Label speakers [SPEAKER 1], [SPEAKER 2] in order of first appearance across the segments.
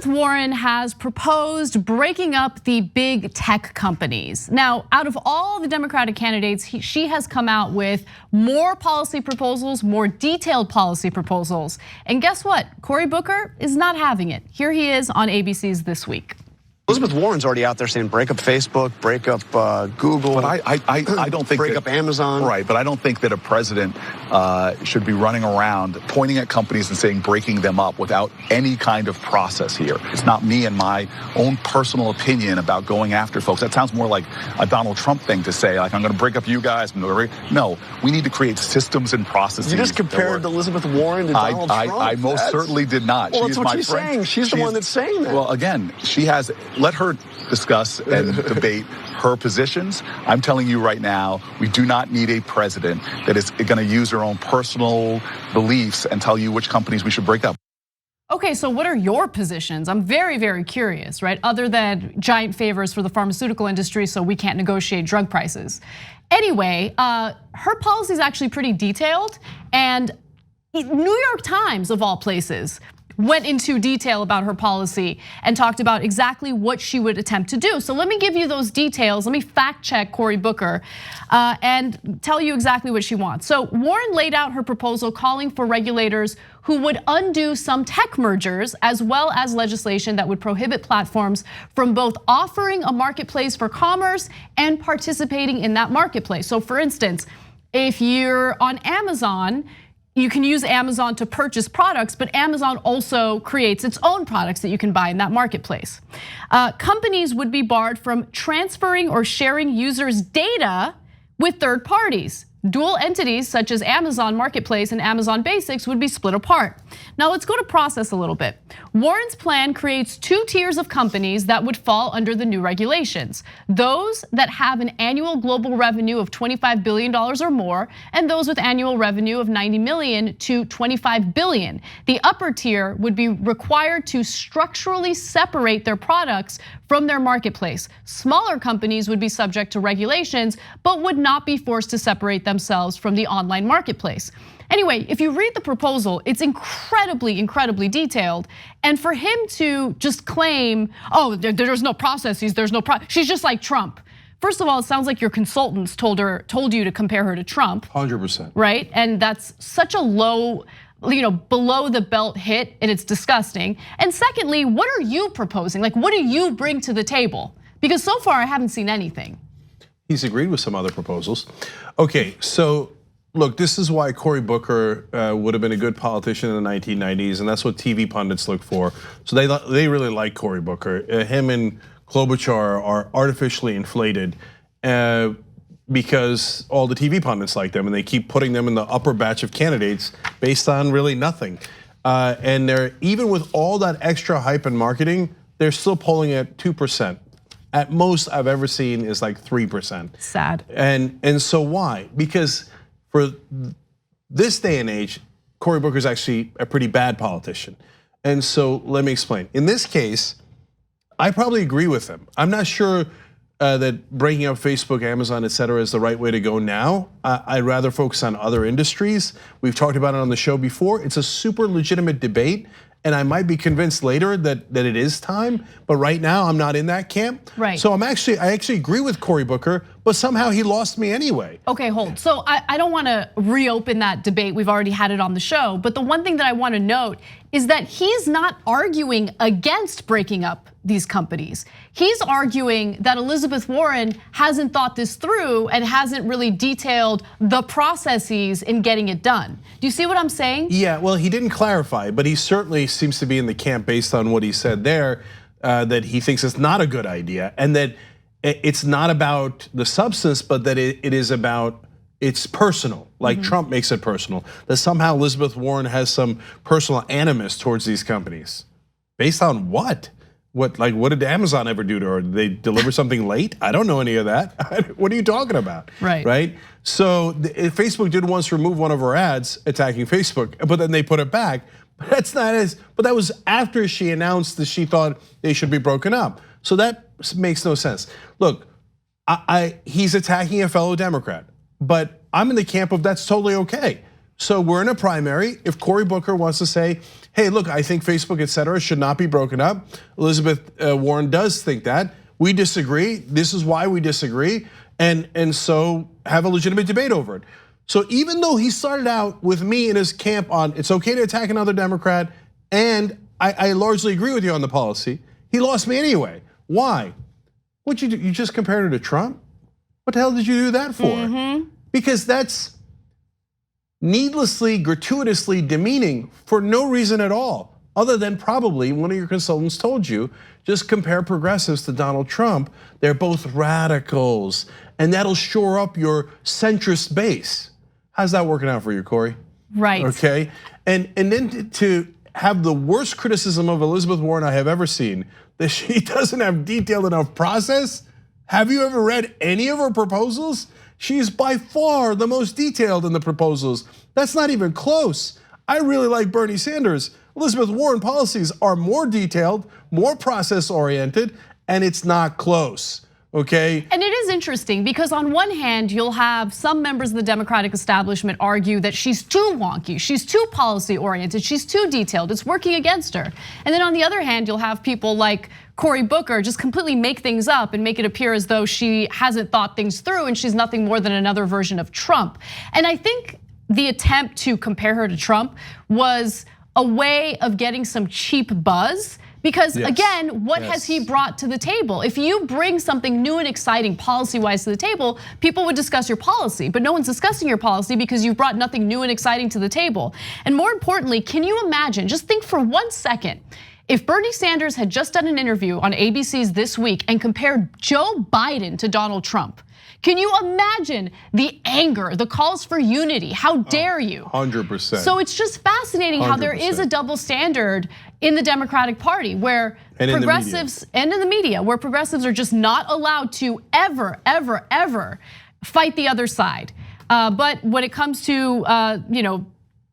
[SPEAKER 1] Elizabeth Warren has proposed breaking up the big tech companies. Now, out of all the Democratic candidates, she has come out with more policy proposals, more detailed policy proposals. And guess what? Cory Booker is not having it. Here he is on ABC's This Week.
[SPEAKER 2] Elizabeth Warren's already out there saying break up Facebook, break up Google.
[SPEAKER 3] But I don't think
[SPEAKER 2] break up Amazon.
[SPEAKER 3] Right, but I don't think that a president should be running around pointing at companies and saying breaking them up without any kind of process here. It's not me and my own personal opinion about going after folks. That sounds more like a Donald Trump thing to say, like, I'm going to break up you guys. No, we need to create systems and processes.
[SPEAKER 2] You just compared Elizabeth Warren to Donald Trump.
[SPEAKER 3] I most certainly did not.
[SPEAKER 2] Well, that's what she's saying. She's the one that's saying that.
[SPEAKER 3] Well, again, she has. Let her discuss and debate her positions. I'm telling you right now, we do not need a president that is going to use her own personal beliefs and tell you which companies we should break up.
[SPEAKER 1] Okay, so what are your positions? I'm very, very curious, right? Other than giant favors for the pharmaceutical industry so we can't negotiate drug prices. Anyway, her policy is actually pretty detailed, and New York Times, of all places, went into detail about her policy and talked about exactly what she would attempt to do. So let me give you those details. Let me fact check Cory Booker and tell you exactly what she wants. So Warren laid out her proposal calling for regulators who would undo some tech mergers, as well as legislation that would prohibit platforms from both offering a marketplace for commerce and participating in that marketplace. So for instance, if you're on Amazon, you can use Amazon to purchase products, but Amazon also creates its own products that you can buy in that marketplace. Companies would be barred from transferring or sharing users' data with third parties. Dual entities such as Amazon Marketplace and Amazon Basics would be split apart. Now let's go to process a little bit. Warren's plan creates two tiers of companies that would fall under the new regulations. Those that have an annual global revenue of $25 billion or more, and those with annual revenue of 90 million to 25 billion. The upper tier would be required to structurally separate their products from their marketplace. Smaller companies would be subject to regulations, but would not be forced to separate themselves from the online marketplace. Anyway, if you read the proposal, it's incredibly, incredibly detailed. And for him to just claim, oh, there's no processes, she's just like Trump. First of all, it sounds like your consultants told you to compare her to Trump.
[SPEAKER 4] 100%.
[SPEAKER 1] Right, and that's such a low, below the belt hit, and it's disgusting. And secondly, what are you proposing? Like, what do you bring to the table? Because so far I haven't seen anything.
[SPEAKER 4] He's agreed with some other proposals. Okay, so look, this is why Cory Booker would have been a good politician in the 1990s, and that's what TV pundits look for. So they really like Cory Booker. Him and Klobuchar are artificially inflated because all the TV pundits like them, and they keep putting them in the upper batch of candidates based on really nothing. And they're, even with all that extra hype and marketing, they're still polling at 2%. At most I've ever seen is like 3%.
[SPEAKER 1] Sad.
[SPEAKER 4] And so why? Because for this day and age, Cory Booker is actually a pretty bad politician. And so let me explain. In this case, I probably agree with him. I'm not sure that breaking up Facebook, Amazon, et cetera, is the right way to go now. I'd rather focus on other industries. We've talked about it on the show before. It's a super legitimate debate, and I might be convinced later that it is time. But right now, I'm not in that camp.
[SPEAKER 1] Right.
[SPEAKER 4] So I actually agree with Cory Booker, but somehow he lost me anyway.
[SPEAKER 1] Okay, hold. So I don't want to reopen that debate. We've already had it on the show. But the one thing that I want to note is that he's not arguing against breaking up these companies. He's arguing that Elizabeth Warren hasn't thought this through and hasn't really detailed the processes in getting it done. Do you see what I'm saying?
[SPEAKER 4] Yeah, well, he didn't clarify, but he certainly seems to be in the camp based on what he said there, that he thinks it's not a good idea, and that it's not about the substance, but that it is about, it's personal, like Trump makes it personal, that somehow Elizabeth Warren has some personal animus towards these companies. Based on what? What did Amazon ever do to her? Did they deliver something late? I don't know any of that. What are you talking about?
[SPEAKER 1] Right.
[SPEAKER 4] So Facebook did once remove one of her ads attacking Facebook, but then they put it back. But that's not as, but that was after she announced that she thought they should be broken up. So that makes no sense. Look, he's attacking a fellow Democrat, but I'm in the camp of that's totally okay. So we're in a primary. If Cory Booker wants to say, hey, look, I think Facebook, et cetera, should not be broken up. Elizabeth Warren does think that. We disagree. This is why we disagree. And so have a legitimate debate over it. So even though he started out with me in his camp on it's okay to attack another Democrat, and I largely agree with you on the policy, he lost me anyway. Why? What'd you do? You just compared her to Trump? What the hell did you do that for? Because that's needlessly, gratuitously demeaning for no reason at all, other than probably one of your consultants told you, just compare progressives to Donald Trump. They're both radicals, and that'll shore up your centrist base. How's that working out for you, Cory?
[SPEAKER 1] Right.
[SPEAKER 4] Okay, and then to have the worst criticism of Elizabeth Warren I have ever seen, that she doesn't have detailed enough process. Have you ever read any of her proposals? She's by far the most detailed in the proposals. That's not even close. I really like Bernie Sanders. Elizabeth Warren policies are more detailed, more process oriented, and it's not close. Okay.
[SPEAKER 1] And it is interesting because on one hand, you'll have some members of the Democratic establishment argue that she's too wonky, she's too policy oriented, she's too detailed, it's working against her. And then on the other hand, you'll have people like Cory Booker just completely make things up and make it appear as though she hasn't thought things through and she's nothing more than another version of Trump. And I think the attempt to compare her to Trump was a way of getting some cheap buzz. Because again, what has he brought to the table? If you bring something new and exciting policy-wise to the table, people would discuss your policy, but no one's discussing your policy because you've brought nothing new and exciting to the table. And more importantly, can you imagine, just think for 1 second, if Bernie Sanders had just done an interview on ABC's This Week and compared Joe Biden to Donald Trump? Can you imagine the anger, the calls for unity? How dare you?
[SPEAKER 4] 100%.
[SPEAKER 1] So it's just fascinating how there is a double standard in the Democratic Party where progressives and in the media, where progressives are just not allowed to ever fight the other side. But when it comes to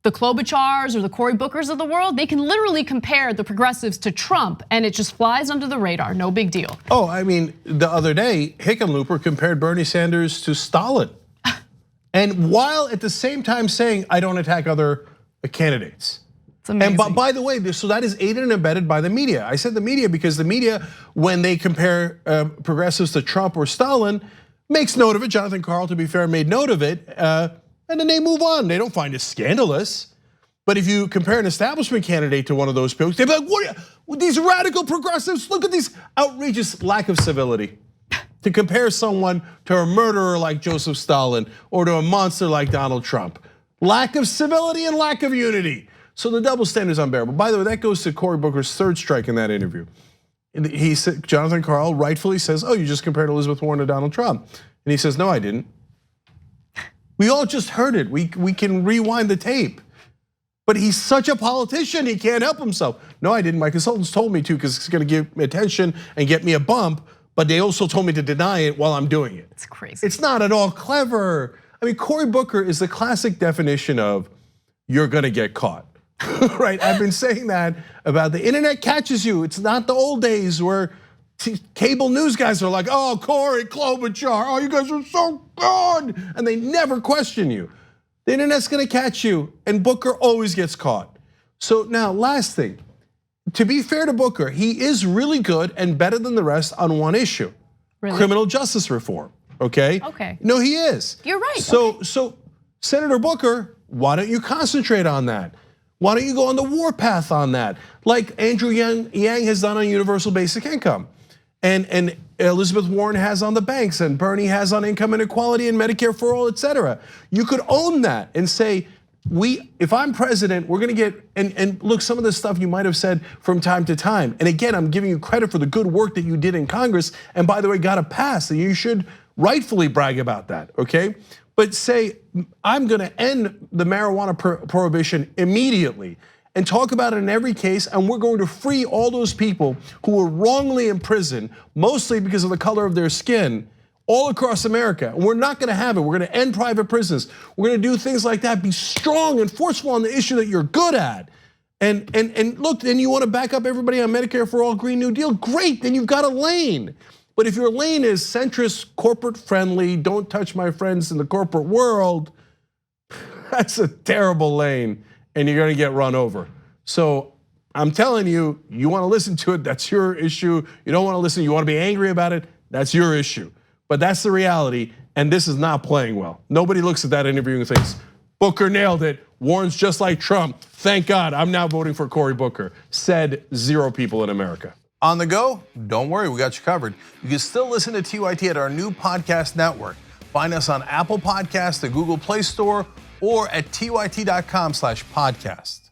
[SPEAKER 1] the Klobuchars or the Cory Bookers of the world, they can literally compare the progressives to Trump and it just flies under the radar, no big deal.
[SPEAKER 4] Oh, I mean, the other day, Hickenlooper compared Bernie Sanders to Stalin. And while at the same time saying, I don't attack other candidates.
[SPEAKER 1] It's amazing.
[SPEAKER 4] And by the way, so that is aided and abetted by the media. I said the media because the media, when they compare progressives to Trump or Stalin, makes note of it. Jonathan Karl, to be fair, made note of it. And then they move on. They don't find it scandalous. But if you compare an establishment candidate to one of those people, they'd be like, what are these radical progressives? Look at this outrageous lack of civility. To compare someone to a murderer like Joseph Stalin or to a monster like Donald Trump. Lack of civility and lack of unity. So the double standard is unbearable. By the way, that goes to Cory Booker's third strike in that interview. He said, Jonathan Karl rightfully says, oh, you just compared Elizabeth Warren to Donald Trump. And he says, no, I didn't. We all just heard it. We can rewind the tape. But he's such a politician, he can't help himself. No, I didn't. My consultants told me to because it's gonna give me attention and get me a bump, but they also told me to deny it while I'm doing it.
[SPEAKER 1] It's crazy.
[SPEAKER 4] It's not at all clever. I mean, Cory Booker is the classic definition of you're gonna get caught, right? I've been saying that about the internet catches you. It's not the old days where cable news guys are like, oh, Cory, Klobuchar, oh, you guys are so good. And they never question you. The internet's gonna catch you, and Booker always gets caught. So now, last thing, to be fair to Booker, he is really good and better than the rest on one issue, criminal justice reform, okay?
[SPEAKER 1] Okay.
[SPEAKER 4] No, he is.
[SPEAKER 1] You're right.
[SPEAKER 4] So Senator Booker, why don't you concentrate on that? Why don't you go on the warpath on that? Like Andrew Yang has done on universal basic income. And Elizabeth Warren has on the banks, and Bernie has on income inequality and Medicare for all, et cetera. You could own that and say, if I'm president, we're gonna get, and look, some of the stuff you might have said from time to time. And again, I'm giving you credit for the good work that you did in Congress, and by the way, got a pass, and you should rightfully brag about that, okay? But say, I'm gonna end the marijuana prohibition immediately, and talk about it in every case, and we're going to free all those people who were wrongly imprisoned, mostly because of the color of their skin, all across America. And we're not gonna have it. We're gonna end private prisons. We're gonna do things like that. Be strong and forceful on the issue that you're good at. And look, then you wanna back up everybody on Medicare for all, Green New Deal, great, then you've got a lane. But if your lane is centrist, corporate friendly, don't touch my friends in the corporate world, That's a terrible lane, and you're gonna get run over. So I'm telling you, you wanna listen to it, that's your issue. You don't wanna listen, you wanna be angry about it, that's your issue. But that's the reality, and this is not playing well. Nobody looks at that interview and thinks, Booker nailed it, Warren's just like Trump. Thank God, I'm now voting for Cory Booker. Said 0 people in America.
[SPEAKER 5] On the go? Don't worry, we got you covered. You can still listen to TYT at our new podcast network. Find us on Apple Podcasts, the Google Play Store, or at tyt.com/podcast.